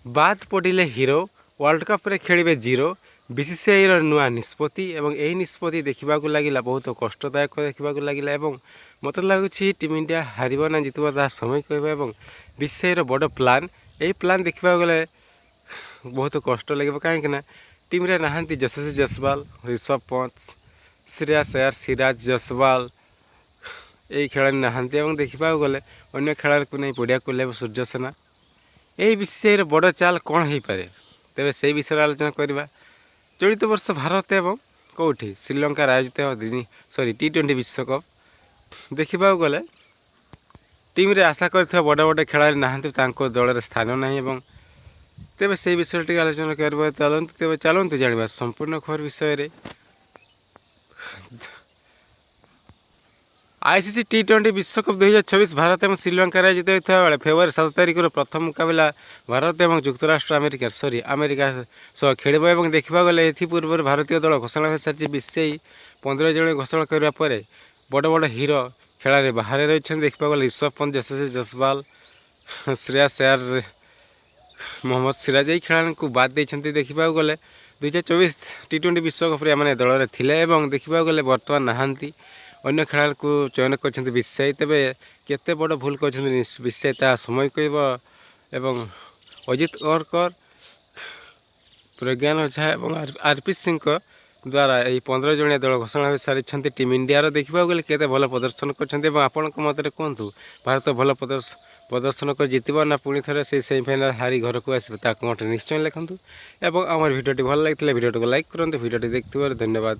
ବାଦ ପଡ଼ିଲେ hero world କପ୍ରେ ଖେଳିବେ ଜିରୋ। ବିସିସିଆଇର ନୂଆ ନିଷ୍ପତ୍ତି ଏବଂ ଏହି ନିଷ୍ପତ୍ତି ଦେଖିବାକୁ ଲାଗିଲା ବହୁତ କଷ୍ଟଦାୟକ ଦେଖିବାକୁ ଲାଗିଲା ଏବଂ ମୋତେ ଲାଗୁଛି ଟିମ୍ ଇଣ୍ଡିଆ ହାରିବ ନା ଜିତିବ ତାହା ସମୟ କହିବ। ଏବଂ ବିସିସିଆଇର ବଡ଼ ପ୍ଲାନ୍, ଏହି ପ୍ଲାନ୍ ଦେଖିବାକୁ ଗଲେ ବହୁତ କଷ୍ଟ ଲାଗିବ, କାହିଁକିନା ଟିମ୍ରେ ନାହାନ୍ତି ଯଶସ୍ୱୀ ଜୟସ୍ୱାଲ, ରିଷଭ ପନ୍ତ, ଶ୍ରେୟାସ ଆୟାର, ସିରାଜ ଜୟସ୍ୱାଲ ଏହି ଖେଳାଳି ନାହାନ୍ତି ଏବଂ ଦେଖିବାକୁ ଗଲେ ଅନ୍ୟ ଖେଳାଳିକୁ ନେଇ ପଡ଼ିଆକୁ ଓହ୍ଲାଇବ ସୂର୍ଯ୍ୟସେନା। ଏହି ବିସିସିଆଇର ବଡ଼ ଚାଲ କ'ଣ ହୋଇପାରେ, ତେବେ ସେହି ବିଷୟରେ ଆଲୋଚନା କରିବା। ଚଳିତ ବର୍ଷ ଭାରତ ଏବଂ କେଉଁଠି ଶ୍ରୀଲଙ୍କାରେ ଆୟୋଜିତ T20 ବିଶ୍ୱକପ୍ ଦେଖିବାକୁ ଗଲେ ଟିମ୍ରେ ଆଶା କରିଥିବା ବଡ଼ ବଡ଼ ଖେଳାଳି ନାହାନ୍ତି, ତାଙ୍କ ଦଳରେ ସ୍ଥାନ ନାହିଁ ଏବଂ ତେବେ ସେହି ବିଷୟରେ ଟିକେ ଆଲୋଚନା କରିବା। ଚାଲନ୍ତୁ ଜାଣିବା ସମ୍ପୂର୍ଣ୍ଣ ଖବର ବିଷୟରେ। ICC T20 ବିଶ୍ୱକପ୍ 2024 ଭାରତ ଏବଂ ଶ୍ରୀଲଙ୍କାରେ ଆୟୋଜିତ ହୋଇଥିବା ବେଳେ ଫେବୃଆରୀ 7 ତାରିଖର ପ୍ରଥମ ମୁକାବିଲା ଭାରତ ଏବଂ ଯୁକ୍ତରାଷ୍ଟ୍ର ଆମେରିକା ସହ ଖେଳିବ ଏବଂ ଦେଖିବାକୁ ଗଲେ ଏଥିପୂର୍ବରୁ ଭାରତୀୟ ଦଳ ଘୋଷଣା ହୋଇସାରିଛି। ବିସିସିଆଇ 15 ଜଣ ଘୋଷଣା କରିବା ପରେ ବଡ଼ ବଡ଼ ହିରୋ ଖେଳାଳି ବାହାରେ ରହିଛନ୍ତି। ଦେଖିବାକୁ ଗଲେ ରିଷଭ ପନ୍ତ, ଯଶସ୍ୱୀ ଜୟସ୍ୱାଲ, ଶ୍ରେୟାସ ଆୟାର, ମହମ୍ମଦ ସିରାଜ ଏହି ଖେଳାଳିଙ୍କୁ ବାଦ ଦେଇଛନ୍ତି। ଦେଖିବାକୁ ଗଲେ 2024 T20 ବିଶ୍ୱକପ୍ରେ ଏମାନେ ଦଳରେ ଥିଲେ ଏବଂ ଦେଖିବାକୁ ଗଲେ ବର୍ତ୍ତମାନ ନାହାନ୍ତି। ଅନ୍ୟ ଖେଳାଳିକୁ ଚୟନ କରିଛନ୍ତି ବିସିସିଆଇ। ତେବେ କେତେ ବଡ଼ ଭୁଲ କରିଛନ୍ତି ବିସିସିଆଇ ତାହା ସମୟ କହିବ ଏବଂ ଅଜିତ ଅରକର, ପ୍ରଜ୍ଞାନ ଓଝା ଏବଂ RP ସିଂଙ୍କ ଦ୍ୱାରା ଏହି 15 ଜଣିଆ ଦଳ ଘୋଷଣା ହୋଇସାରିଛନ୍ତି ଟିମ୍ ଇଣ୍ଡିଆର। ଦେଖିବାକୁ ଗଲେ କେତେ ଭଲ ପ୍ରଦର୍ଶନ କରିଛନ୍ତି ଏବଂ ଆପଣଙ୍କ ମତରେ କୁହନ୍ତୁ, ଭାରତ ଭଲ ପ୍ରଦର୍ଶନ କରି ଜିତିବ ନା ପୁଣି ଥରେ ସେହି ସେମିଫାଇନାଲ୍ ହାରି ଘରକୁ ଆସିବ, ତା କମେଣ୍ଟରେ ନିଶ୍ଚୟ ଲେଖନ୍ତୁ। ଏବଂ ଆମର ଭିଡ଼ିଓଟି ଭଲ ଲାଗିଥିଲେ ଭିଡ଼ିଓଟିକୁ ଲାଇକ୍ କରନ୍ତୁ। ଭିଡ଼ିଓଟି ଦେଖିଥିବାରୁ ଧନ୍ୟବାଦ।